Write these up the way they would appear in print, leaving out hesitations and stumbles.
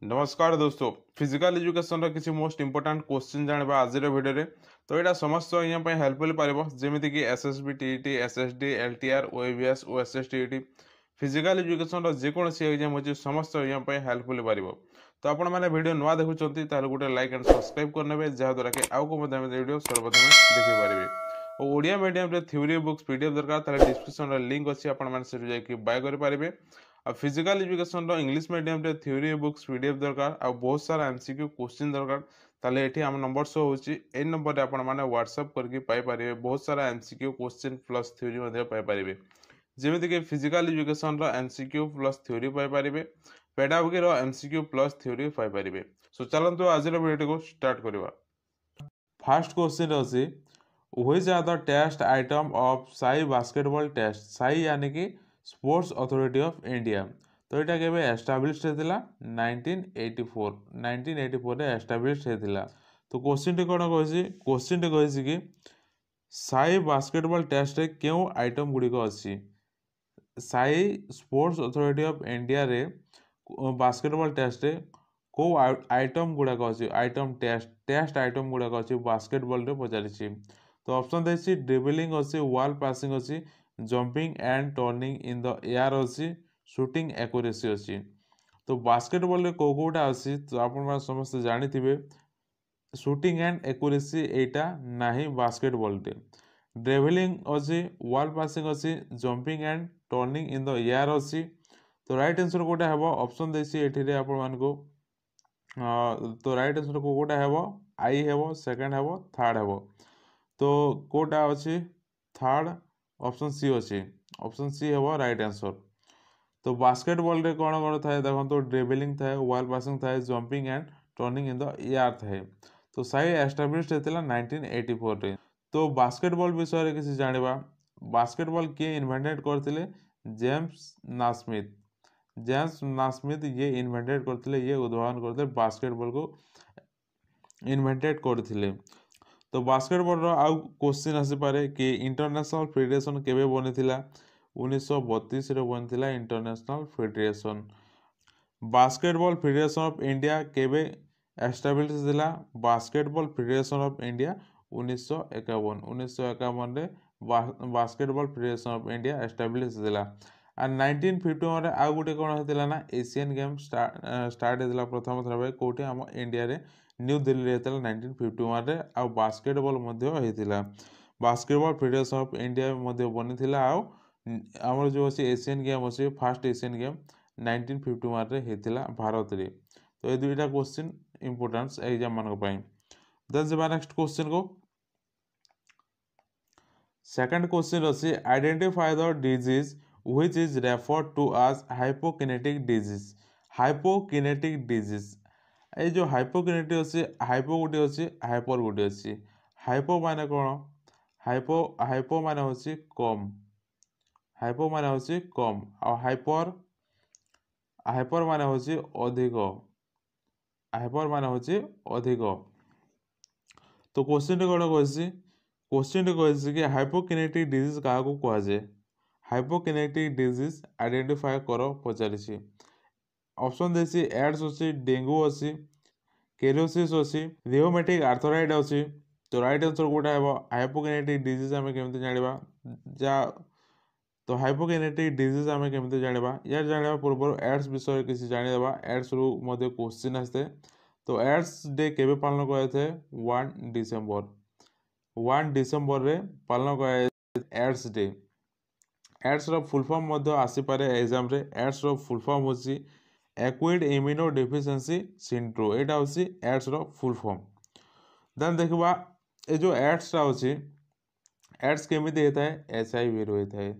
नमस्कार दोस्तों physical education किसी मोस्ट इंपोर्टेंट क्वेश्चन जानवा आज वीडियो तो यहाँ समस्त यहाँ हेल्पफुल पार जमीक कि SSB TET SSD LTR OABS OSS TET physical education जेकोसी एग्जाम हो समस्त यहाँ हेल्पफुल पार तो आपण मैंने वीडियो नुआ देखुं गोटे लाइक एंड सब्सक्राइब करने जहाँद्वारा कि आउ को वीडियो सर्वप्रथम देखिपारे और ओडिया मीडियम रे थ्योरी बुक्स पीडीएफ दरकार डिस्क्रिप्शन लिंक अच्छी आपड़ी बाय करेंगे आ फिजिकल एजुकेशन इंग्लिश मीडियम रे थ्योरी बुक्स पीडीएफ दरकार आ बहुत सारा एमसीक्यू क्वेश्चन दरकार ताले एठी हम नंबर शो होची ए नंबर रे आपण माने व्हाट्सएप करके पाई परिबे बहुत सारा एमसीक्यू क्वेश्चन प्लस थ्योरी मध्ये पाई परिबे जेमिति कि फिजिकल एजुकेशन रो एमसीक्यू प्लस थ्योरी पाई परिबे पेडागोगी रो एमसीक्यू प्लस थ्योरी पाई परिबे सो चलंतु आज रो वीडियो को स्टार्ट करबा फर्स्ट क्वेश्चन अछि which are the test item of SAI basketball test SAI यानी कि स्पोर्ट्स अथॉरिटी ऑफ इंडिया तो यहाँ के एस्टाब्लिश होता 1984 रे एस्टाब्लिश होता तो क्वेश्चन टी कौन कही क्वेश्चन टी कही कि साई बास्केटबॉल टेस्ट रे क्यों आइटम गुड़िक अच्छी Sai sports authority of India रे बास्केटबॉल टेस्ट रे को आइटम गुड़ाक अच्छी आइटम टेस्ट आइटम गुड़ाक अच्छी बास्केटबॉल रे पचारि तो ऑप्शन देछि ड्रिबलिंग अच्छी वॉल पासिंग अच्छी jumping and turning in the air अच्छी शूटिंग एक्यूरेसी अच्छी तो बास्केटबॉल रे को कोटा अच्छी तो आपण समस्त जानिथिबे शूटिंग एंड एक्यूरेसी एटा नाही बास्केटबॉल रे ड्रिबलिंग अच्छी वॉल पासिंग अच्छी jumping and turning in the air अच्छी तो राइट आंसर कोटा हेबो ऑप्शन देछि एठिरे आपण मानको तो राइट आंसर को कोटा हेबो आई हेबो सेकंड हेबो थर्ड हेबो तो कोटा अच्छी थर्ड ऑप्शन सी अच्छी ऑप्शन सी हेबो राइट आंसर तो बास्केटबॉल रे कौन कौन थाए देखो तो ड्रिबलिंग थाए वॉल पासिंग थाए jumping and turning in the air थाए तो साई एस्टाब्लिश होता 1984 रे तो बास्केटबॉल विषय रे किसी जानिबा बास्केटबॉल किए इन्वेंटेड करथिले जेम्स नास्मिथ ये इन्वेंटेड करथिले ये उद्भावन करथिले बास्केटबॉल को इन्वेंटेड करथिले तो बास्केटबॉल रो आउ क्वेश्चन आसी पारे कि इंटरनेशनल फेडरेशन केबे बनिथिला 1932 रे बनिथिला international federation basketball federation of India केबे एस्टाब्लिश थिला बास्केटबॉल फेडरेशन ऑफ इंडिया 1951 रे basketball federation of India establish थिला आ 1951 रे आउ गुटे कोन हेतिला ना एशियन गेम स्टार्ट हेतिला प्रथम थर भाई कोठी हम इंडिया रे न्यू दिल्ली रे हेतिला 1951 रे आ बास्केटबॉल मध्ये हेतिला बास्केटबॉल फेडरेशन ऑफ इंडिया मध्ये बनिथिला आ हमर जो अछि एशियन गेम अछि फर्स्ट एशियन गेम 1951 रे हेतिला भारत रे तो ए दुईटा क्वेश्चन इंपोर्टेंस एग्जाम मानक पई देन जेबा नेक्स्ट क्वेश्चन को सेकंड क्वेश्चन अछि identify the disease which is referred to as hypokinetic disease hypokinetic disease ए जो हाइपोकिनेटिक अछि हाइपो गुटे अछि हाइपर गुटे अछि हाइपो माने कोन हाइपो माने होछि कम हाइपो माने होछि कम आ हाइपर माने होछि अधिक हाइपर माने होछि अधिक तो क्वेश्चन कोन कहछि क्वेश्चन कहछि कि हाइपोकिनेटिक डिजीज काहा को कहा जाय हाइपोकिनेटिक डिजीज आइडेंटिफाई करो पचारिछि ऑप्शन देछि एड्स अछि डेंगू अछि केलोसिस अछि रियोमेटिक आर्थराइड अछि तो राइट आंसर कोटा हेबो हाइपोकिनेटिक डिजीज हमें केमते जानिबा जा तो हाइपोकिनेटिक डिजीज हमें केमते जानिबा यार जानिबा पूर्व एड्स विषय किसी जानि देबा एड्स रु मध्ये क्वेश्चन आस्ते तो एड्स डे केबे पालन कराथे 1 डिसेंबर रे पालन कराए एड्स डे एड्स रो फुल फॉर्म मध्ये आसी पारे एग्जाम रे एड्स रो फुल फॉर्म होची एक्वायर्ड इम्यूनो डेफिशिएंसी सिंड्रोम एटा होची एड्स रो फुल फॉर्म देन देखबा ए जो एड्स रा होची एड्स केमिति हेता है एचआईवी रो हेता है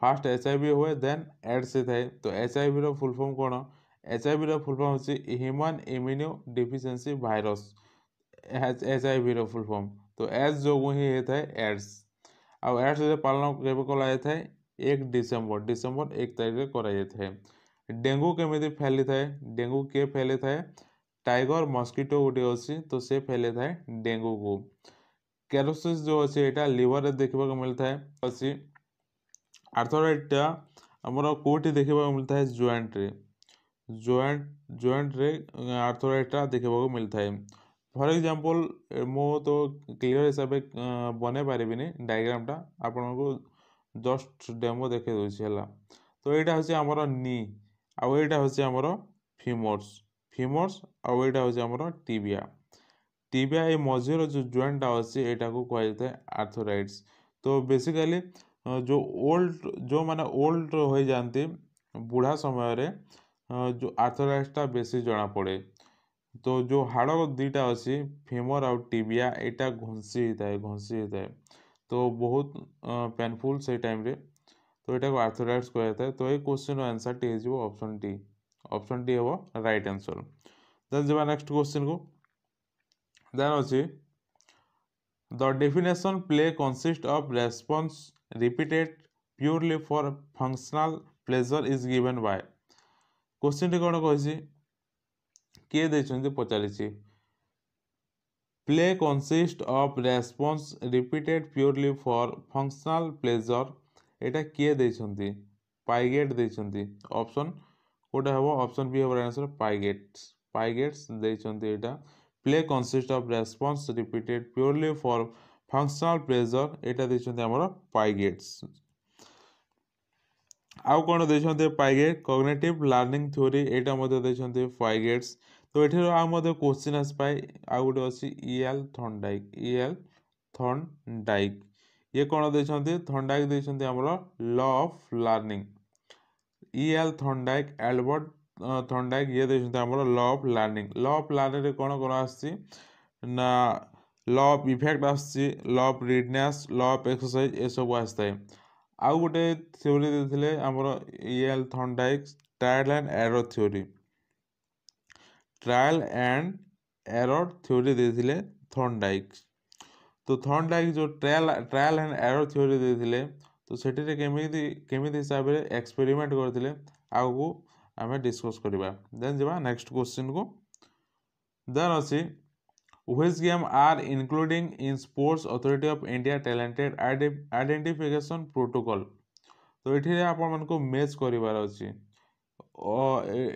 फास्ट एचआईवी हुए देन एड्स से थाए तो एचआईवी रो फुल फॉर्म कोन एचआईवी रो फुल फॉर्म होची human immunodeficiency virus HIV रो फुल फॉर्म तो एच जो ही हेता है एड्स आ एड्स रे पालन केबे कला जाय थाए 1 डिसेंबर 1 तारिख रे करा जाय थाए डेंगू केमिति फैली थाए डेंगू के फैले थाए टाइगर मस्किटो गुटे अछि तो से फैले थाए डेंगू को केलोसिस जो अछि एटा लिवर रे देखबा को मिलता है अछि आर्थराइड टा हमरो कोठी देखबा को मिलता है जॉइंट रे ଜଏଣ୍ଟ ରେ ଆर्थराइटा देखा मिलता है। फॉर एग्जांपल मो तो क्लियर हिसाब से बने पारिबिनी डायग्रामटा आपन को जस्ट डेमो देखे दोछि हला। तो एटा होछि हमर नी आउ एटा होछि हमर फीमर्स आउ एटा होछि हमर टीबिया ए मझीर जो जॉइंटटा अछि एटा को कहै छै आर्थराइट्स। तो बेसिकली जो माने ओल्ड हो जाती बुढ़ा समय रे जो आर्थराइट्सटा बेसी जना पड़े। तो जो हाड़ दुईटा अच्छी फेमर आउ टीबिया एटा घसी होता है तो बहुत पेनफुल से टाइम रे तो यहाँ को आर्थराइट्स कहता है। तो ये क्वेश्चन आंसर टी हो ऑप्शन डी हम राइट आंसर। देन जब नेक्स्ट क्वेश्चन को देन अच्छी the definition play consist of response repeated purely for functional pleasure is given by. Question टी कौन कही किए देछन्ति पचारिछि play consist of response repeated purely for functional pleasure एटा किए देछन्ति पाइगेट देछन्ति। ऑप्शन कोटा हबो ऑप्शन बी हबो आंसर पाइगेट्स देछन्ति एटा play consist of response repeated purely for functional pleasure एटा देछन्ति हमर पाइगेट्स। आउ कौन देछन्ते पाइगेट कॉग्निटिव लर्निंग थ्योरी एटा मध्ये देछन्ते पाइगेट्स। तो एठी आउ मध्ये क्वेश्चन आस पाए आउ गोटे अछि ईएल थॉर्नडाइक ये कौन देछन्ते थॉर्नडाइक देछन्ते हमर law of learning EL Thorndike Albert Thorndike ये देछन्ते हमर लॉ ऑफ लर्निंग रे कौन कौन आछि ना लॉ ऑफ इफेक्ट आछि law of readiness law of exercise ए सब आस्ताय। आउ गोटे थ्योरी देथिले हमर E L Thorndike trial and error theory देथिले थॉर्नडाइक। तो थॉर्नडाइक जो ट्रायल एंड एरर थ्योरी देथिले तो सेठी केमिति हिसाब रे एक्सपेरिमेंट करथिले आउ को हमें डिस्कस करबा। देन जेबा नेक्स्ट क्वेश्चन को देन अछि which game are including in Sports Authority of India talented identification protocol। तो एठी आपण मन को मैच करिवार अछि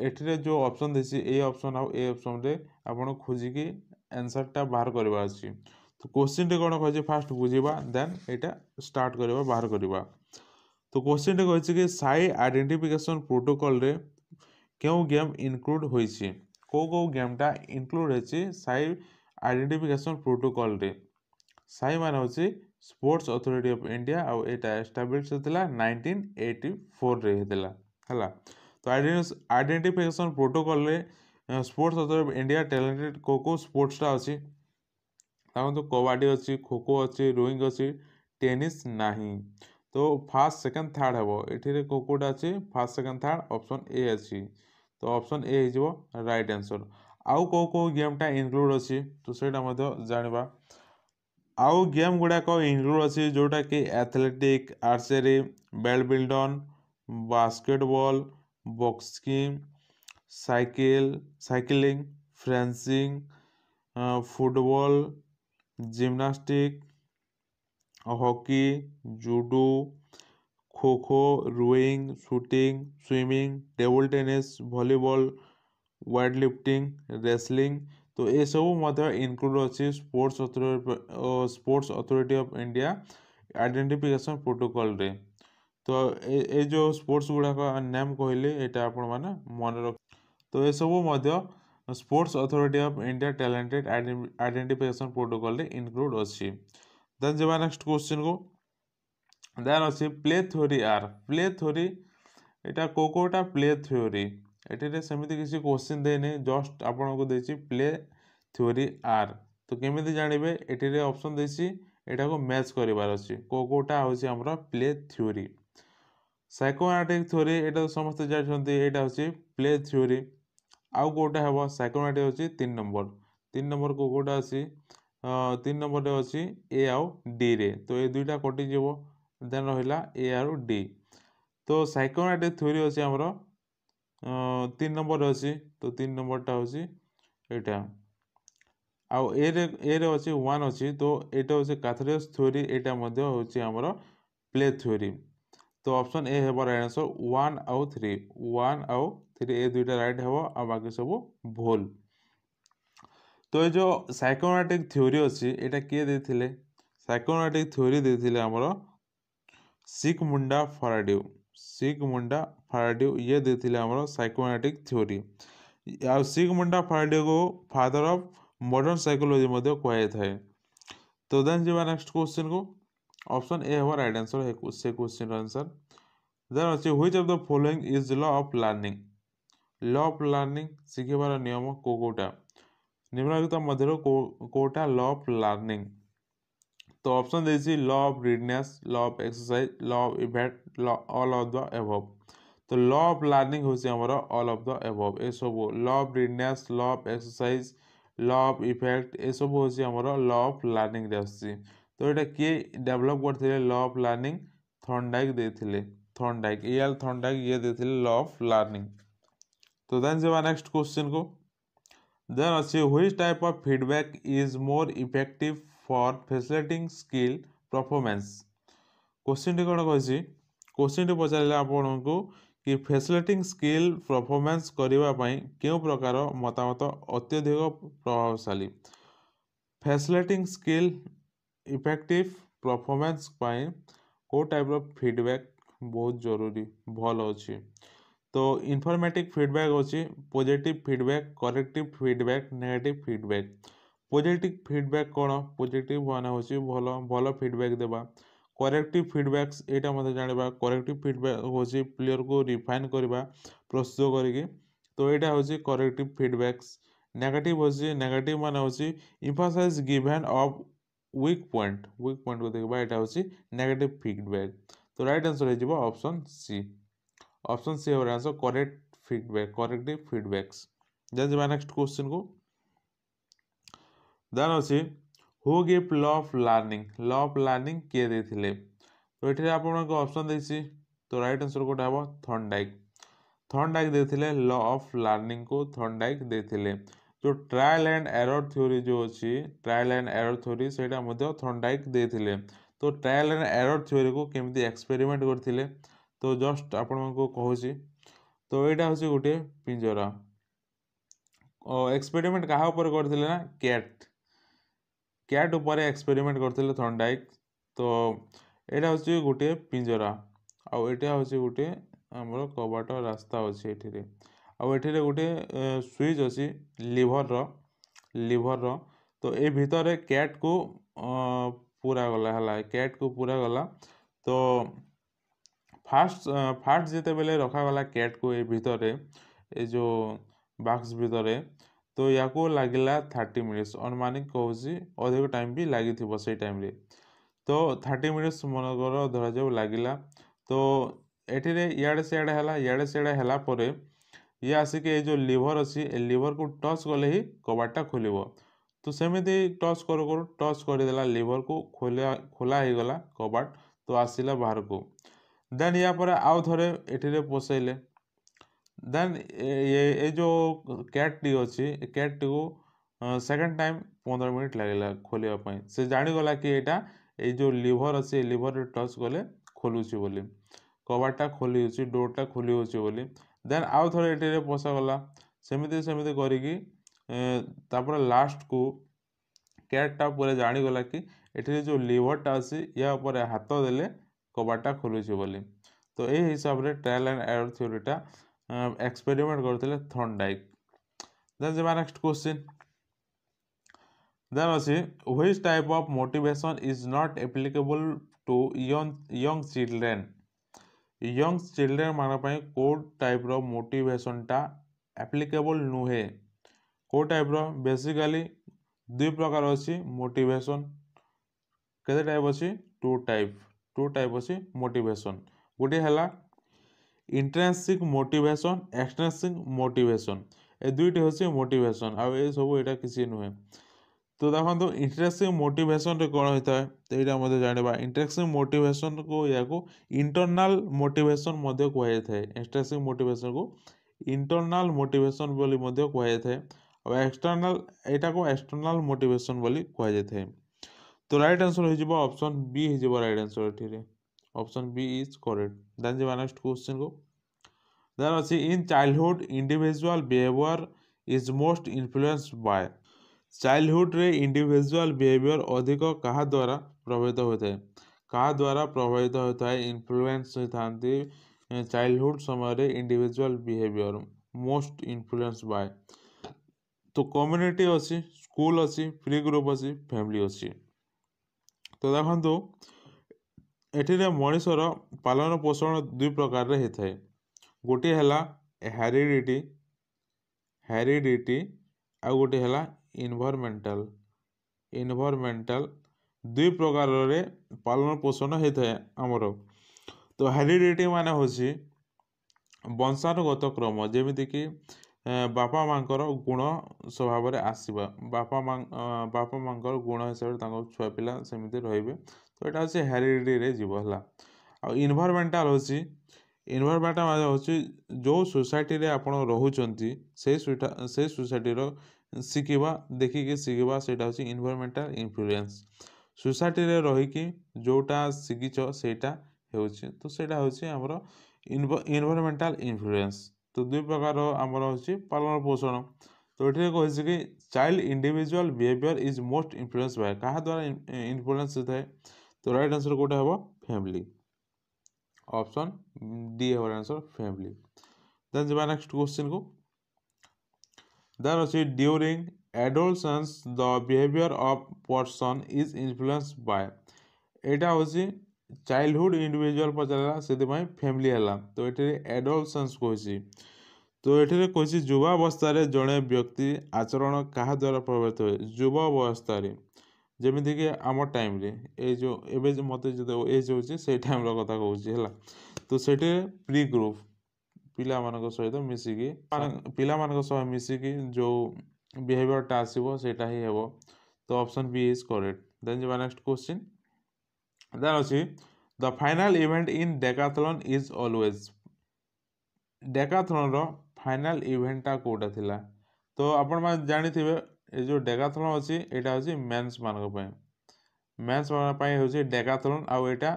एठी जो ऑप्शन देसी ए ऑप्शन आउ ए ऑप्शन रे आपण खोजी की आंसर टा बाहर करबा अछि। तो क्वेश्चन टे कोन कहै छै फास्ट बुझिबा देन एटा स्टार्ट करबा बाहर करबा। तो क्वेश्चन टे कहै छै कि साई आइडेंटिफिकेशन प्रोटोकॉल रे केउ गेम इंक्लूड होई छै को गेम टा इंक्लूड होई छै साई आइडेंटिफिकेशन प्रोटोकॉल रे। साई मान होची स्पोर्ट्स अथॉरिटी ऑफ इंडिया आउ एटा एस्टैब्लिश होतला 1984 रे हेतला हला। तो आइडेंटिफिकेशन प्रोटोकॉल रे sports authority of India talented को स्पोर्ट्स टा अछि ताम तो कबड्डी अछि खो खो अछि रोइंग अछि टेनिस नाही। तो फर्स्ट सेकंड थर्ड हबो एठी रे कोकोटा अछि first second third option A अछि। तो ऑप्शन ए हिजबो राइट आंसर। आउ को गेम टा इंक्लूड अछि तो सेटा मध्ये जानिबा। आउ गेम गुडा को इंक्लूड अछि जोटा कि athletic archery badminton basketball boxing cycling fencing football gymnastic hockey judo kho kho rowing shooting swimming table tennis volleyball weight lifting wrestling. तो ये सब इनक्लूड अच्छी sports authority of India identification protocol रे। तो ये जो स्पोर्ट्स गुड़ा का नेम कहले एटा आपण माने मन रख। तो ये सब sports authority of India talented identification protocol रे इनक्लूड अच्छी। देन जब नेक्स्ट क्वेश्चन को देन अच्छी प्ले थ्योरी एटा कोकोटा प्ले थ्योरी एठी सेमिति किसी क्वेश्चन देने जस्ट आपन को देछि प्ले थ्योरी आर। तो केमिति जानिबे एठी रे ऑप्शन देछि एटा को मैच करिवार अछि कोकोटा होछि हमरा प्ले थ्योरी। साइकोमैटिक थ्योरी एटा समस्त जानिछन्ति एटा होछि प्ले थ्योरी। आउ कोटा हेबो साइकोमैटिक होछि 3 नंबर कोकोटा अछि 3 नंबर रे अछि ए आउ डी रे। तो ए दुईटा कटि जेबो देन रहिला ए आउ डी। तो साइकोमैटिक थ्योरी अछि हमरा 3 नंबर अच्छी। तो 3 नंबर टा होची एटा आउ ए रे अच्छी 1 अच्छी। तो एटा होची कैथरेस थ्योरी एटा मध्ये होची हमर प्ले थ्योरी। तो ऑप्शन ए हेबर आंसर 1 आउ ए दुईटा राइट हे आ बाकी सब भूल। तो ये जो साइकोमैटिक थ्योरी अच्छी एटा किए देथिले साइकोमैटिक थ्योरी देथिले हमरो सिगमुंडा फराडियो ये देथिले हमरो साइकोमैटिक थ्योरी। आ सिगमुंडा फराडियो को फादर ऑफ मॉडर्न साइकोलॉजी मध्ये कहै थाए। तो देन जीवा नेक्स्ट क्वेश्चन को ऑप्शन ए हवा राइट आंसर है से क्वेश्चन आंसर। देन अछि which of the following is law of learning. Law of learning सिखिबार नियम कोटा निम्नलिखित मध्यरु कोटा लॉ ऑफ लर्निंग। तो ऑप्शन देसी law of readiness, law of exercise, law of effect, law all of the above. तो लॉ ऑफ लर्निंग होसी हमर ऑल ऑफ द एबव। ए सब law of readiness, law of exercise, law of effect ए सब होसी हमर लॉ ऑफ लर्निंग रे आसी। तो एटा के डेवलप करथिले लॉ ऑफ लर्निंग थॉर्नडाइक देथिले। थॉर्नडाइक एल थॉर्नडाइक ये देथिले लॉ ऑफ लर्निंग। तो देन जेबा नेक्स्ट क्वेश्चन को देन अच्छे which type of feedback is more effective for facilitating skill performance. Question टी कोन कहछि क्वेश्चन टी पचारले आपनको कि फैसिलिटिंग स्किल परफॉर्मेंस करिवा पई केउ प्रकार मतामत अत्यधिक प्रभावशाली। फैसिलिटिंग स्किल इफेक्टिव परफॉर्मेंस पई को टाइप ऑफ फीडबैक बहुत जरूरी भल अछि। तो इनफॉर्मेटिव फीडबैक अच्छी positive feedback, corrective feedback, negative feedback. Positive feedback कौन पॉजिटिव माने होची भलो भलो फीडबैक देबा। करेक्टिव फीडबैक्स एटा मते जानिबा करेक्टिव फीडबैक होची प्लेयर को रिफाइन करबा प्रस्तुत करिके। तो एटा होची करेक्टिव फीडबैक्स। नेगेटिव होची नेगेटिव माने होची emphasize given of weak point को देखबा एटा होची नेगेटिव फीडबैक। तो राइट आंसर हे जिवो ऑप्शन सी। ऑप्शन सी और answer correct feedback corrective feedbacks. Then जब नेक्स्ट क्वेश्चन को देन अछि who give law of learning के देथिले। तो एठी आपन को ऑप्शन देछि। तो राइट आंसर कोटा हबो थॉर्नडाइक देथिले लॉ ऑफ लर्निंग को थॉर्नडाइक देथिले। जो ट्रायल एंड एरर थ्योरी जो अछि ट्रायल एंड एरर थ्योरी सेटा मध्ये थॉर्नडाइक देथिले। तो ट्रायल एंड एरर थ्योरी को केमती एक्सपेरिमेंट करथिले तो जस्ट आपण को कहूची। तो एटा होची गोटे पिंजरा एक्सपेरिमेंट कहा ऊपर करथिले ना कैट ऊपर एक्सपेरिमेंट करथिले थॉर्नडाइक। तो एटा होची गोटे पिंजरा आ एटा होची गोटे हमर कबाट रास्ता अछि एठिरे आ एठिरे गोटे स्विच अछि लीवर रो। तो ए भितरे कैट को पूरा गला हला कैट को पूरा गला। तो फास्ट जिते बेले रखा गला कैट को ए भितरे ए जो बॉक्स भितरे। तो या को लागिला 30 मिनिट्स अनुमानिक कहूसी अधिक टाइम भी लागि थिबो से टाइम रे। तो 30 मिनिट्स मनकर धरा जाऊ लागिला। तो एठिरे याडे सेडे हला परे ये आसिक ए जो लीवर अछि ए लीवर को टच कले ही कबाटा खोलिबो। तो सेमिति टच टच कर देला लीवर को खोला ही गला कबाट। तो आसिला बाहर को देन या पर आउ थरे एठिरे पोसैले। देन ये जो कैट टी अछि कैट टी को सेकंड टाइम 15 मिनिट लागला खोलिया पई। से जानि गला कि एटा ए जो लीवर अछि लीवर रे टच कले खोलुची बोली कबाटा खोली होची डोरटा खोली होची बोली। देन आउ थरे एठिरे पोसा गला सेमिति करिकी तापर लास्ट को कैट टा पूरे जानि गला कि एठिरे जो लीवर टा अछि या ऊपर हाथ देले कबाटा खोलुची बोली। तो ए हिसाब रे ट्रायल एंड एरर थ्योरी टा एक्सपेरिमेंट करथिले थॉर्नडाइक। देन जेबा नेक्स्ट क्वेश्चन देन अछि which type of motivation is not applicable to young children. Young children मान पई को टाइप रो मोटिवेशन टा एप्लीकेबल नुहे को टाइप रो बेसिकली दुई प्रकार अछि मोटिवेशन केते टाइप अछि टू टाइप अछि मोटिवेशन। गोटे हला इंट्रिंसिक मोटिवेशन एक्सट्रिंसिक मोटिवेशन ए दुईटी होछि मोटिवेशन आ ए सब एटा किसी नुहे। तो देखो इंट्रिंसिक मोटिवेशन रे कोन होता है तो एटा मध्ये जानिबा इंट्रिंसिक मोटिवेशन को या को इंटरनल मोटिवेशन मध्ये कहै थाए। एक्सट्रिंसिक मोटिवेशन को इंटरनल मोटिवेशन बोली मध्ये कहै थाए और एक्सटर्नल एटा को एक्सटर्नल मोटिवेशन बोली कहै थाए। तो राइट आंसर हो जिवो ऑप्शन बी हो जिवो राइट आंसर एठिरे option B is correct. Then जेबा नेक्स्ट क्वेश्चन को देन अछि in childhood individual behaviour is most influenced by childhood रे इंडिविजुअल बिहेवियर अधिक कहा द्वारा प्रभावित होता है कहा द्वारा प्रभावित होता है इन्फ्लुएंस होती चाइल्डहुड समय रे individual behaviour most influence by तो कम्युनिटी अच्छी स्कूल अच्छी फ्री ग्रुप अच्छी फैमिली अच्छी तो देखो एठिरे मनीषर पालन पोषण दुई प्रकार होता है गोटे है हेरिडिटी आ गोटे है इन्वायरमेंटल दुई प्रकार रे पालन पोषण होता है आमर तो हेरिडिटी माने होची वंशानुगत क्रम जेमितिकी बापा मांकर गुण स्वभाव रे आसीबा बापा मांकर गुण हिसाब से छुआ पिला सेमिति रहिबे तो एटा होची हेरिडिटी रे जीव हला आ इन्वायरमेंटल होची इन्वायरमेंटल माने होची जो सोसाइटी रे आपण रहुचंती से सोसाइटी रो शिखिबा देखिके शिखिबा सेटा होची इन्वायरमेंटल इन्फ्लुएंस सोसाइटी रे रही कि जोटा शिखिच सेटा होची तो सेटा होची हमरो इन्वायरमेंटल इन्फ्लुएंस तो दुई प्रकार आमर होची पालन पोषण तो ये कही कि child individual behaviour is most influence by कहा द्वारा इन्फ्लुएंस होता है तो राइट आंसर कोटा है फैमिली ऑप्शन डी है आंसर फैमिली देन जब नेक्स्ट क्वेश्चन को देन अछि during adolescence the behaviour of person is influenced by एटा होची चाइल्डहुड इंडिविजुअल पचारा से फैमिली है तो ये एडोलसेंस कही तो ये कही युवावस्था जड़े व्यक्ति आचरण क्या द्वारा प्रभावित हुए युवावस्था जमीती कि आम टाइम रे जो एवं मत जो एज हो टाइम कथा कहूँ तो से प्री ग्रुप पिला सहित मिसिकी पिला सह मिसिकी जो बिहेवियरटा आसो सेटा ही हे तो option B is correct then जब नेक्स्ट क्वेश्चन देन अच्छी the final event in decathlon is always decathlon रो फाइनल इवेंटा कोटा थिला तो आपण मान जानि थिबे ए जो डेकाथलॉन अछि एटा अछि मेंस मानक पय मेंस मानक पय होछि डेकाथलॉन आ एटा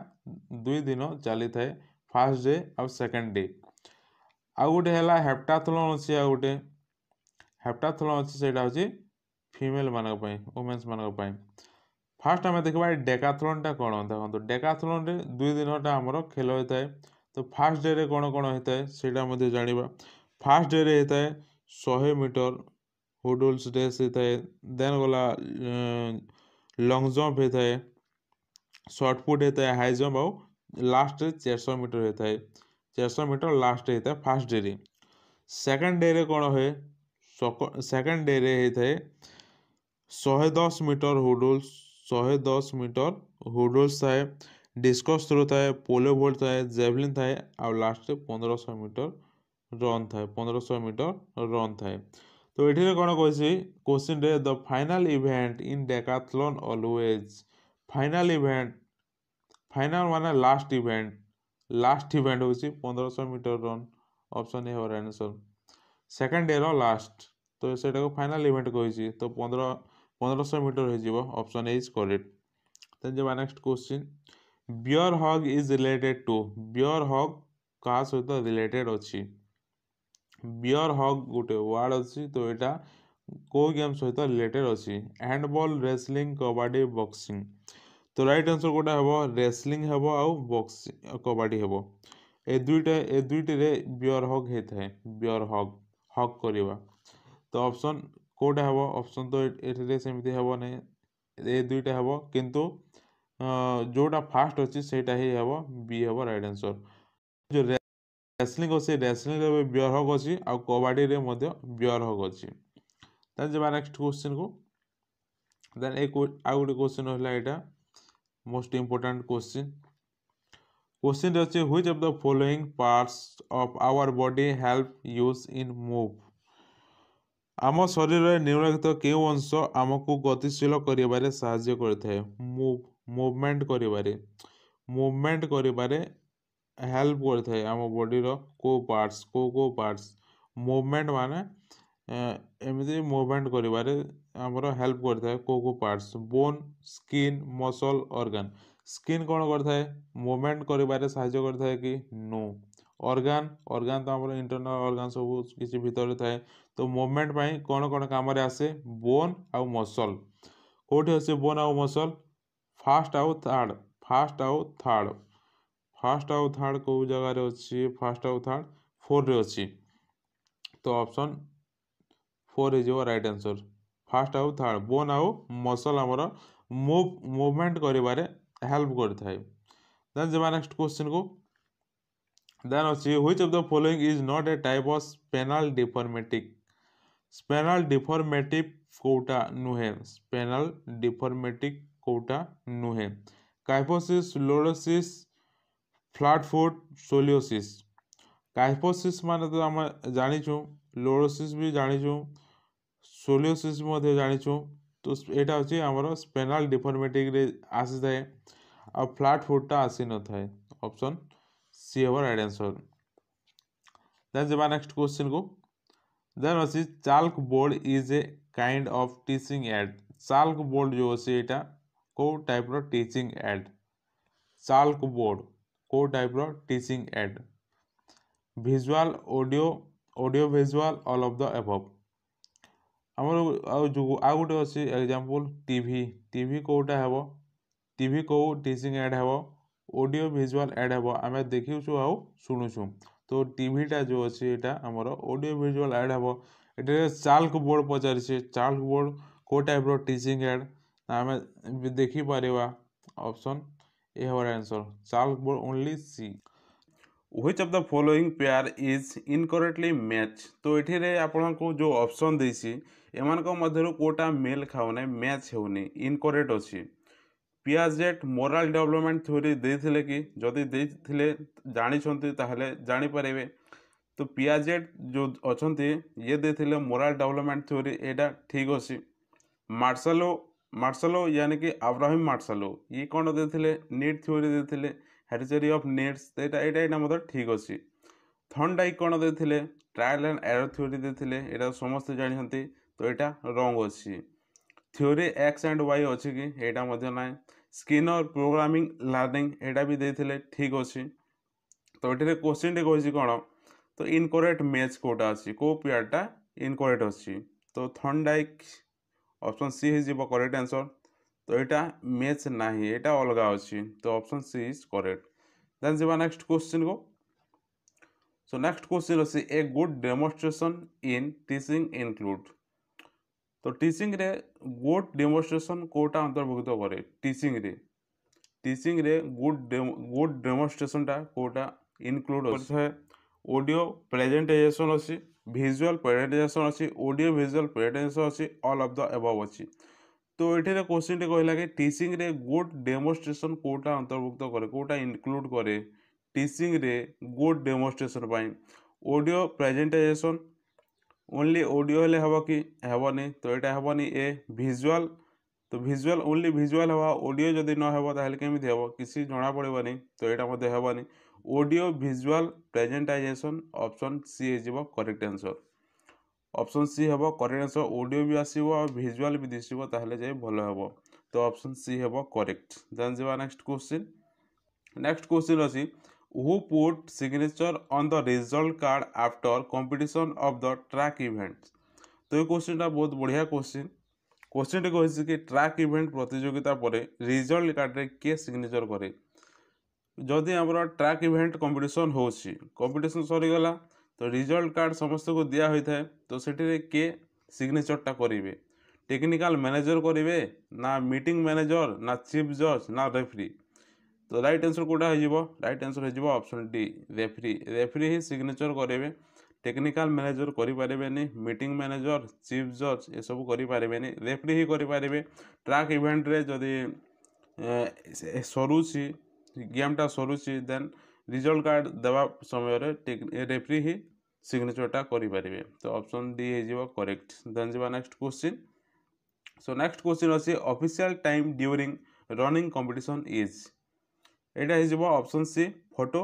2 दिन चली थाए फर्स्ट डे और सेकंड डे आ गोटे हला हेप्टाथलॉन अछि आ गोटे हेप्टाथलॉन अछि सेटा अछि फीमेल मानक पय वुमेन्स मानक पय फास्ट आम देखा डेकाथलॉनटा कौन देखो डेकाथलॉन रे 2 दिन आमर खेल होता है तो फास्ट डे रे कौन कौन होता है सेटा जानिबा फास्ट डे रे होता है 100 मीटर हुडल्स रेस होता है देन गला लॉन्ग जंप होता है शॉर्ट पुट होता है हाई जंप और लास्ट 400 मीटर होता है 400 मीटर लास्ट होता है फास्ट डे रे सेकंड डे रे कौन है सेकंड डे रे होता है 110 मीटर हुडल्स 110 मीटर हुडल्स थाए डिस्कस थ्रो थाए पोलो वोल्ट थाए जेवलिन थाए और लास्ट 1500 मीटर रन थाए 1500 मीटर रन थाए तो ये कौन कही क्वेश्चन रे the final event in Decathlon always final event final माने लास्ट इवेंट होची 1500 मीटर रन ऑप्शन ए होर आंसर सेकंड डे रो लास्ट तो सेटा को फाइनल इवेंट कही तो 1500 मीटर हो option A is correct then जब next question bear hug is related to bear hug कहा सहित रिलेटेड अच्छी बियर हग गोटे वर्ड अच्छी तो यहाँ को गेम सहित रिलेटेड अच्छी हैंडबॉल रेसलिंग कबाडी बॉक्सिंग तो राइट आंसर गोटा हम रेसलिंग हम आउ बॉक्सिंग कबाडी हम ए दुईटी रे बियर हग होता है बियर हग करवा तो ऑप्शन कोटा हम ऑप्शन तो ये सेमती हम नहीं ए दुईटा हम किंतु जोटा फास्ट अच्छी सेटा ही हम बी हम राइट आंसर जो रेसलिंग अच्छी रेसलिंग रे बियर हग अच्छी आ कबाडी रे मध्य बियर हग अच्छी देन जब नेक्स्ट क्वेश्चन को देन ए आ गोटे क्वेश्चन है यहाँ मोस्ट इम्पोर्टेंट क्वेश्चन अच्छे which of the following parts of our body help us in move आम शरीर निम्नलिखित केउ अंश आमको गतिशील करिबारे साहाय्य करथाय मूवमेंट करिबारे हेल्प करथाय आम बॉडी रो को पार्ट्स मूवमेंट माने एमिति मूवमेंट करिबारे हमरो हेल्प करथाय को parts bone skin muscle organ skin कौन करथाय मूवमेंट करिबारे साहाय्य करथाय कि नो ऑर्गन ऑर्गन तो आमर इंटरनल ऑर्गन सब किसी भितर थाए तो मूवमेंट पाई कौन कौन काम आसे बोन आउ मसल कोठी अच्छे बोन आउ मसल फास्ट आउ थर्ड फास्ट आउ थर्ड फास्ट आउ थर्ड को जगार अच्छी फास्ट आउ थर्ड 4 रे अच्छी तो ऑप्शन 4 हो राइट आंसर फास्ट आउ थर्ड बोन आउ मसल आमर मूवमेंट करिबारे हेल्प करथाय देन जबा नेक्स्ट क्वेश्चन को देन अच्छी which of the following is not a type of spinal deformative कोटा नुहे स्पेनल डिफॉर्मेटिव कोटा नुहे kyphosis lordosis flat foot scoliosis kyphosis माने तो आम जानिछु लोरोसिस भी जानिछु सोलियोसिस भी जानिछु तो यहाँ हूँ आमर स्पेनल डिफॉर्मेटिव रे आसी थाए आ फ्लैट फुटा आसी न थाए ऑप्शन सी हम राइट आंसर देन जब नेक्स्ट क्वेश्चन को देन अच्छी chalkboard is a kind of teaching aid chalkboard जो अच्छे यहाँ को टाइप रो टीचिंग एड चाल्क बोर्ड को टाइप रो teaching aid visual audio audio visual all of the above आमर आउ गोटे अच्छी एग्जांपल टीवी टीवी कोटा हेबो टीवी को टीचिंग एड हेबो ऑडियो विजुअल एड हेबो आमे देखिछु आउ सुनुछु तो टीवीटा जो अच्छे यहाँ आमर ऑडियो विजुअल एड हेबो एटे चाल्क बोर्ड पचारिछे चाल्क बोर्ड को टाइप रो टीचिंग एड आमे देखि पारिबा ऑप्शन ए हमारा answer chalkboard only see which of the following pair is incorrectly match तो ये आपको जो ऑप्शन देसी एमान मध्य कोटा मेल खाऊना मैच होनी इनकरेक्ट अच्छी पियाजेट मोराल डेवलपमेंट थ्योरी देथिले कि जदि देथिले जानिछन्ति ताहले जानि पारिबे तो पियाजेट जो अछन्ति ये देथिले मोराल डेवलपमेंट थ्योरी एटा ठीक अछि मार्शलो मार्शलो यानी कि अब्राहम मार्शलो ये कौन देथिले नीड थ्योरी देथिले हेरिटेरी ऑफ नीड्स एटा मतलब ठीक अच्छी थर्नडाइक कौन देथिले ट्रायल एंड एरर थ्योरी देथिले एटा समस्त जानते तो यहाँ रंग अच्छी थ्योरी एक्स एंड वाई अच्छी कि यहाँ मध्य ना स्किनर प्रोग्रामिंग लर्निंग यहाँ भी देथिले ठीक अच्छी तो ये क्वेश्चन टी कही कौन तो इनकरेक्ट मैच कोटा अच्छी को पेयरटा इनकरेक्ट अच्छी तो थर्नडाइक ऑप्शन सी हो करेक्ट आंसर तो यहाँ मैच ना यहाँ अलग अच्छी तो option C is correct then जब नेक्स्ट क्वेश्चन को सो नेक्स्ट क्वेश्चन अच्छी a good demonstration in teaching include तो टीचिंग रे गुड डेमोन्स्ट्रेशन कोटा अंतर्भुक्त करे टीचिंग रे गुड डेमोन्स्ट्रेशन टा कोटा इनक्लूड है ऑडियो प्रेजेंटेशन अच्छी विजुअल प्रेजेंटेशन अच्छी ऑडियो विजुअल प्रेजेंटेशन अच्छी ऑल ऑफ द अबव अच्छी तो ये क्वेश्चन टी कहला कि टीचिंग रे गुड डेमोन्स्ट्रेशन कोटा अंतर्भुक्त करे कोटा इनक्लूड करे टीचिंग रे गुड डेमोन्स्ट्रेशन पाई ऑडियो प्रेजेंटेशन ओनली ऑडियो हेले हम कि हेबनी तो यहाँ हेबनी ए विजुअल तो विजुअल ओनली विजुअल हवा ऑडियो जदि न हेब ताहले केमिति हेब किसी जना पड़िबनी तो यहाँ मध्य हेबनी audio visual presentation option C हो करेक्ट आंसर ऑप्शन सी हम करेक्ट आंसर ऑडियो भी आसो विजुअल भी दिशो ताहले जाय भल हेब तो ऑप्शन सी हम करेक्ट देन जब नेक्स्ट क्वेश्चन अच्छी who put signature on the result card after competition of the track event तो ये क्वेश्चन बहुत बढ़िया क्वेश्चन कही कि ट्रैक इवेंट प्रतियोगिता पर रिजल्ट कार्ड रे किए सिग्नेचर करे जदि आम ट्रैक इवेंट कंपटीशन हो कंपटीशन सरीगला तो रिजल्ट कार्ड समस्त को दिया होता है तो सेठी किए सिग्नेचरटा करेंगे टेक्निकल मैनेजर करेंगे ना मीटिंग मैनेजर ना चीफ जज ना रेफरी तो राइट आंसर कोटा हो राइट आंसर हो ऑप्शन डी रेफरी ही सिग्नेचर करेंगे टेक्निकल मैनेजर करें मीटिंग मैनेजर चीफ जज ये सब करें रेफरी ही करें ट्रैक इवेंट रे जदि सरुची गेमटा सरुची देन रिजल्ट कार्ड देवा समय रेफरी ही सिग्नेचरटा करें तो ऑप्शन डी हो करेक्ट देन जब next question so next question अच्छी official time during running competition is यहाँ हो option C photo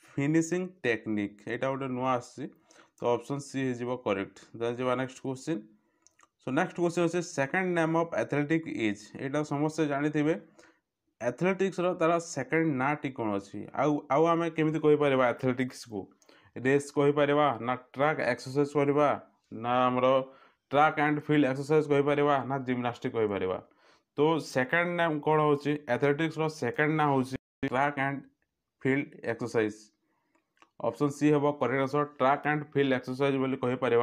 finishing technique यहाँ गोटे नुआ आसी तो ऑप्शन सी हो करेक्ट देन जब next question so next question अच्छे second name of athletic is यहाँ समस्त जानी एथलेटिक्स तार सेकेंड ना टी कौन अच्छी आउ आम केमी कहीपर एथलेटिक्स को रेस कहीपर ना ट्रैक एक्सरसाइज करवा ना आमर ट्रैक एंड फील्ड एक्सरसाइज कहीपर ना जिम्नास्टिक कहीपर। तो सेकेंड ना कौन हो एथलेटिक्स सेकेंड ना हूँ track and field exercise. Option C हम correct answer track and field exercise बोली कहीपर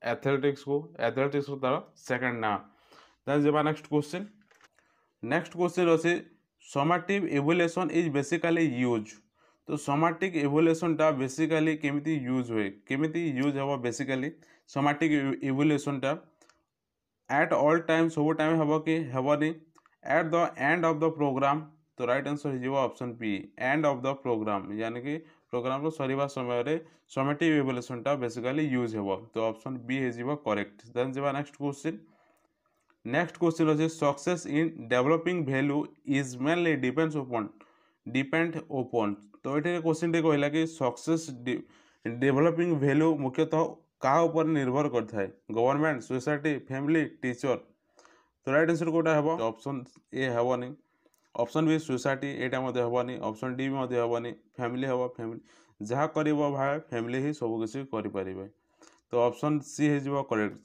एथलेटिक्स को तार सेकेंड ना। देन जब नेक्स्ट क्वेश्चन अच्छे somatic evolution is basically use. तो सोमैटिक इवोल्यूशन टा बेसिकली केमिति यूज हुए केमिति यूज हम बेसिकली सोमैटिक इवोल्यूशन टा एट ऑल टाइम सब टाइम हम कि हेबनी at the end of the programme. तो राइट आंसर हो option B and of the programme यानी कि प्रोग्राम सरीवा समय सोमैटिक इवोल्यूशन टा बेसिकली यूज हो। तो ऑप्शन बी हो करेक्ट। देन जब नेक्स्ट क्वेश्चन अच्छे success in developing value is mainly depend open. तो ये क्वेश्चन टी कहला कि सक्सेस डेवलपिंग वैल्यू मुख्यतः क्या ऊपर निर्भर करता है गवर्नमेंट सोसाइटी फैमिली टीचर। तो राइट आंसर कौटा है ऑप्शन ए हेनी ऑप्शन बी सोसाइटी यहाँ हेनी ऑप्शन डी भी हेनी फैमिली हम फैमिली जहाँ कर भाई फैमिली ही सब किसी करें। तो ऑप्शन सी हो करेक्ट।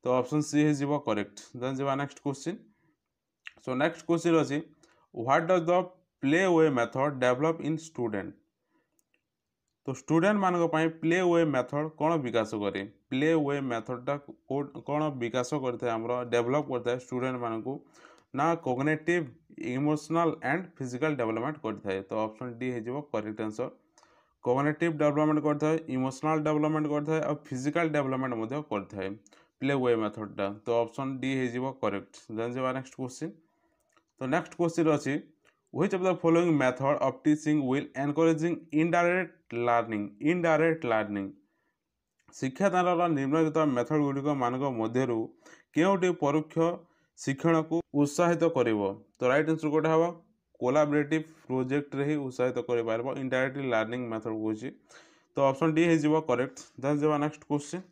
तो ऑप्शन सी हो करेक्ट। देन जब next question so next question अच्छी what does the play way method develop in student. तो स्टूडेंट मान प्ले वे मेथड कौन विकास करे प्ले वे मेथडटा कौन विकास करता है आमर डेवलप करता है स्टूडेंट मान ना cognitive emotional and physical development करता है। तो ऑप्शन डी हो करेक्ट आंसर कॉग्निटिव डेवलपमेंट करता है इमोशनल डेवलपमेंट करता है और फिजिकल डेवलपमेंट करता है प्ले वे मेथडटा। तो ऑप्शन डी हो करेक्ट। देन जब नेक्स्ट क्वेश्चन तो नेक्स्ट क्वेश्चन अच्छी which of the following method of teaching will encouraging indirect learning. शिक्षादान निम्नलिखित मेथड गुड़िक मानक मध्यरु केउटी परोक्ष शिक्षण को उत्साहित करिवो। तो राइट आंसर कोटा हवा कोलाबरेटिव प्रोजेक्ट रे ही उत्साहित करि पारबो इनडायरेक्ट लर्निंग मेथड को। तो ऑप्शन डी हो करेक्ट। देन जब नेक्स्ट क्वेश्चन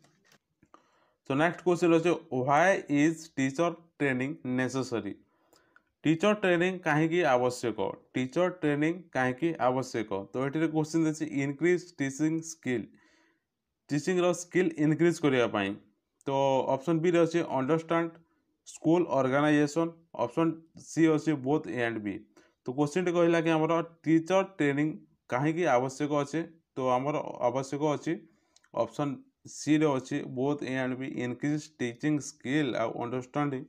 तो नेक्स्ट क्वेश्चन अच्छे why is teacher training necessary. Teacher training कहीं आवश्यक टीचर ट्रेनिंग कहीं आवश्यक। तो ये क्वेश्चन अच्छे increase teaching skill skill increase करने। तो ऑप्शन बी अच्छे understand school organization option C अच्छे बोथ ए एंड बी। तो क्वेश्चन टी कहला कि आमर टीचर ट्रेनिंग कहीं आवश्यक अच्छे। तो आमर आवश्यक अच्छी ऑप्शन सी रे अच्छी both A and B increase teaching skill understand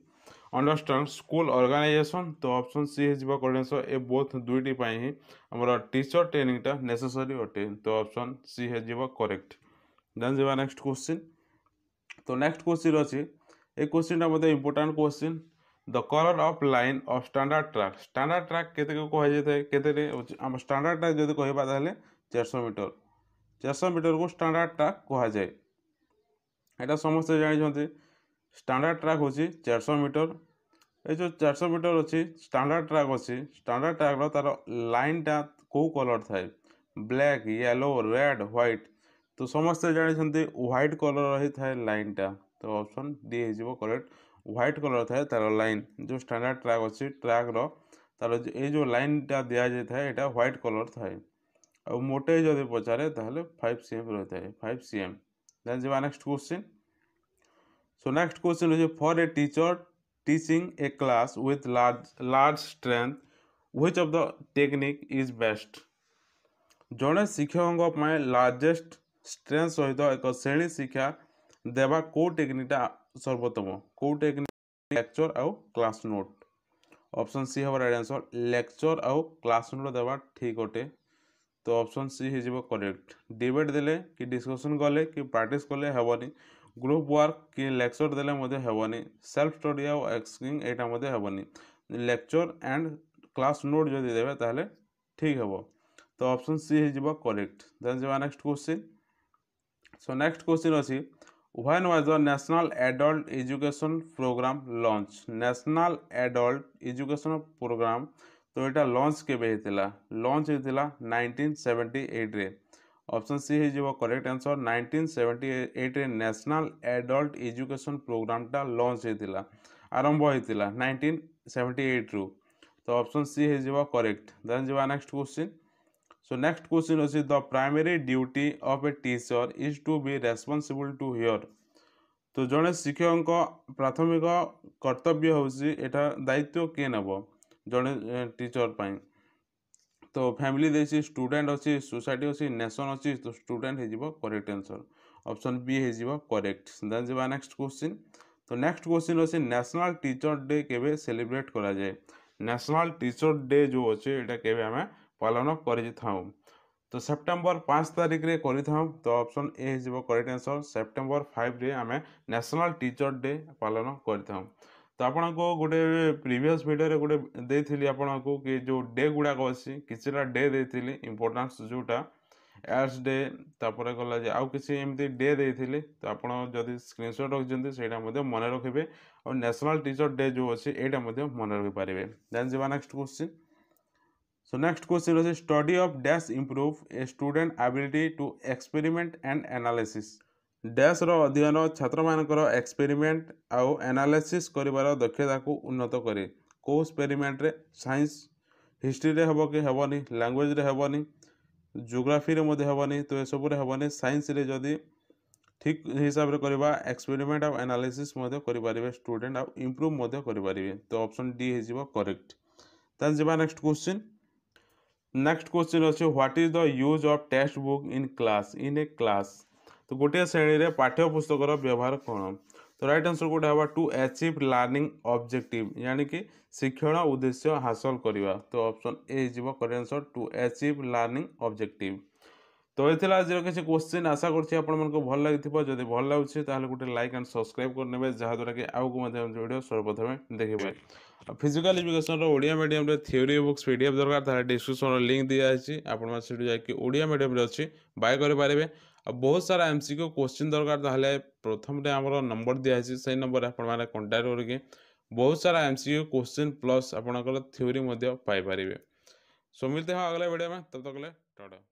school organization. तो ऑप्शन सी हो करेक्ट ए बोथ दुईटी ही आमर टीचर ट्रेनिंगटा नेसेसरी अटे। तो ऑप्शन सी हो करेक्ट। देन जब नेक्स्ट क्वेश्चन तो नेक्स्ट क्वेश्चन अच्छी ए क्वेश्चन मतलब important question the colour of line of standard track केते कहुए केते आम स्टैंडर्ड ट्रैक जब कहबा 400 मीटर 400 मीटर को स्टैंडर्ड ट्रैक कह जाए। यहाँ समस्ते जानते स्टैंडर्ड ट्रैक होची 400 मीटर ये जो 400 मीटर अच्छी स्टैंडर्ड ट्रैक अच्छी स्टैंडर्ड ट्रैक तार लाइनटा कौ कलर थाए ब्लैक येलो रेड व्हाइट। तो समस्ते जानते व्हाइट कलर ही थाए लाइनटा। तो ऑप्शन डी हो करेक्ट व्हाइट कलर थाए तार लाइन जो स्टैंडर्ड ट्रैक अच्छी ट्रैक तार ये जो लाइनटा दि जाए यहाँ व्हाइट कलर थाए और मोटे जब पचारे 5 cm रही है 5 cm। देन जब next question so next question है for a teacher teaching a class with large strength which of the technique is best. जड़े शिक्षक लार्जेस्ट स्ट्रेंथ सहित एक श्रेणी शिक्षा देवा को टेक्निकटा सर्वोत्तम को टेक्निक लेक्चर आउ क्लास नोट। ऑप्शन सी हम राइट आंसर लेक्चर आउ क्लास नोट देवा ठीक अटे। तो ऑप्शन सी हो करेक्ट डिबेट देले कि डिस्कशन कले कि प्रैक्टिस कले हेबनी ग्रुप वर्क कि लेक्चर देले हेबनी सेल्फ स्टडी आउ एक्सकिंग यहाँ हेबनी लेक्चर एंड क्लास नोट जब देवे ताहले ठीक हे। तो ऑप्शन सी हो करेक्ट। देन जब next question so next question अच्छी when was the national adult education programme launch. National adult education programme तो यहाँ लॉन्च केबे होता लॉन्च होता 1978 रे। ऑप्शन सी हो करेक्ट आंसर 1978 रे नेशनल एडल्ट एजुकेशन प्रोग्रामटा लॉन्च होता आरंभ होता 1978 रु। तो ऑप्शन सी हो करेक्ट। देन जब next question. So next question अच्छी the primary duty of a teacher is to be responsible to here. तो जड़े शिक्षक प्राथमिक कर्तव्य होटा दायित्व किए नब जड़े टीचर पाई। तो फैमिली देसी स्टूडेंट अच्छी सोसाइटी अच्छी नेशन अच्छी तो स्टूडेंट हो करेक्ट आंसर ऑप्शन बी हो करेक्ट। देन जब नेक्स्ट क्वेश्चन। तो नेक्स्ट क्वेश्चन अच्छे नेशनल टीचर डे केबे सेलिब्रेट करा जाए। नेशनल टीचर डे जो अच्छे यहाँ केबे आम पालन कर तो सेप्टेम्बर 5 तारिख रे करि थाउ तो ऑप्शन ए हो करेक्ट आंसर सेप्टेम्बर 5 रे आम नेशनल टीचर डे पालन कर। तो आपन को गोटे प्रीवियस वीडियो रे गोटे देइथिली आपन को कि जो डे गुड़ाक अच्छी किसीटा डे देइथिली इंपोर्टेंस जोटा एर्थ डे तापर गला जे आउ किसी एमती डे देइथिली तो आपन जदि स्क्रीनशॉट रखिजंती सेटा मध्ये मन रखिबे और नेशनल टीचर डे जो अच्छी एटा मध्ये मन रखि पारिबे। देन जेबा next question. So next question is study of dash improve a student ability to experiment and analysis. Dash रो अध्ययन छात्र मानकर एक्सपेरिमेंट आउ एनालिसिस करिवार दक्षता को उन्नत करे। को एक्सपेरिमेंट रे साइंस हिस्ट्री रे हबो कि हेबनी लैंग्वेज रे हेबनी ज्योग्राफी रे मध्ये हेबनी तो ए सब रे हेबनी साइंस रे जदी ठीक हिसाब रे करबा एक्सपेरिमेंट आउ एनालिसिस मध्ये करि परिबे स्टूडेंट आउ इंप्रूव मध्ये करि परिबे तो ऑप्शन डी हेजिबो करेक्ट। देन जेबा नेक्स्ट क्वेश्चन। नेक्स्ट क्वेश्चन अच्छे what is the use of text book in class in A class. तो गोटे श्रेणी रे पाठ्य पुस्तकर व्यवहार कौन। तो राइट आंसर गोटे हवा टू अचीव लर्निंग ऑब्जेक्टिव यानी कि शिक्षण उद्देश्य हासिल करवा तो ऑप्शन ए हो correct answer to achieve learning objective. तो ये आज किसी क्वेश्चन आशा करूँ भल लगी जब भल लगे गोटे लाइक एंड सब्सक्राइब करने जहाँद्वारा कि आउ वीडियो सर्वप्रथम देखिए। फिजिकल एजुकेशन ओडिया मीडियम रे थ्योरी बुक्स पीडीएफ दरकार डिस्क्रिप्शन लिंक दिखाई आपड़ी जाकि ओडिया मीडियम अच्छी बाय करेंगे। बहुत सारा एमसीक्यू क्वेश्चन दरकार प्रथम आम नंबर दिखाई से नंबर आप कंटाक्ट करके बहुत सारा एमसीक्यू क्वेश्चन प्लस आपंकर थ्योरी पाइपर। सो मिलते हैं अगले वीडियो में तब तक टाटा।